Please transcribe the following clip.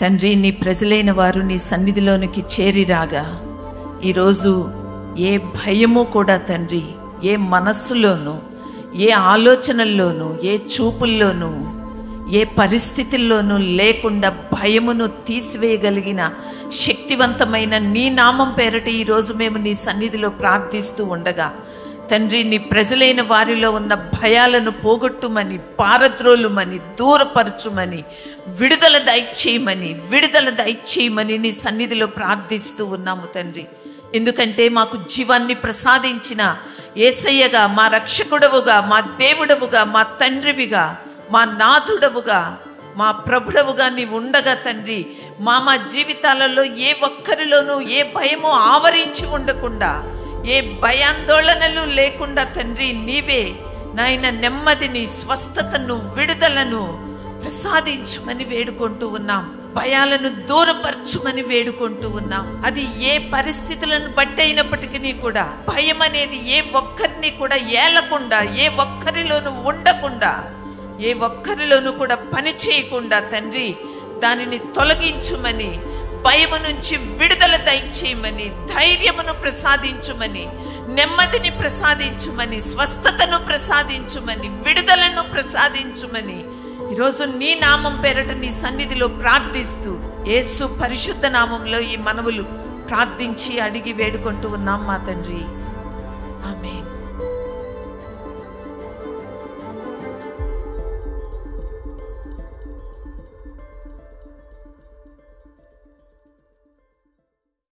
తండ్రి, నీ ప్రజలైన వారు నీ సన్నిధిలోనికి చేరిరాగా ఈరోజు ఏ భయము కూడా తండ్రి, ఏ మనస్సులోనూ, ఏ ఆలోచనల్లోనూ, ఏ చూపుల్లోనూ, ఏ పరిస్థితుల్లోనూ లేకుండా భయమును తీసివేయగలిగిన శక్తివంతమైన నీ నామం పేరట ఈరోజు మేము నీ సన్నిధిలో ప్రార్థిస్తూ ఉండగా తండ్రి, నీ ప్రజలైన వారిలో ఉన్న భయాలను పోగొట్టుమని, పారద్రోలుమని, దూరపరచుమని, విడుదల దయచేయమని నీ సన్నిధిలో ప్రార్థిస్తూ ఉన్నాము తండ్రి. ఎందుకంటే మాకు జీవాన్ని ప్రసాదించిన యేసయ్యగా, మా రక్షకుడవుగా, మా దేవుడవుగా, మా తండ్రివిగా, మా నాథుడవుగా, మా ప్రభుడవుగా నీవు ఉండగా తండ్రి, మా జీవితాలలో ఏ ఒక్కరిలోనూ ఏ భయము ఆవరించి ఉండకుండా, ఏ భయాందోళనలు లేకుండా తండ్రి, నీవే నాయన నెమ్మదిని, స్వస్థతను, విడుదలను ప్రసాదించుమని వేడుకుంటూ ఉన్నాం. భయాలను దూరపరచుమని వేడుకుంటూ ఉన్నాం. అది ఏ పరిస్థితులను బట్టి అయినప్పటికీ కూడా భయం అనేది ఏ ఒక్కరిని కూడా ఏలకుండా, ఏ ఒక్కరిలోనూ ఉండకుండా, ఏ ఒక్కరిలోనూ కూడా పని చేయకుండా తండ్రి దానిని తొలగించుమని, భయము నుంచి విడుదల దయచేయమని, ధైర్యమును ప్రసాదించుమని, నెమ్మదిని ప్రసాదించుమని, స్వస్థతను ప్రసాదించుమని, విడుదలను ప్రసాదించుమని ఈరోజు నీ నామం పేరట నీ సన్నిధిలో ప్రార్థిస్తూ యేసు పరిశుద్ధ నామంలో ఈ మనవులు ప్రార్థించి అడిగి వేడుకుంటూ ఉన్నాం మా తండ్రి. ఆమేన్.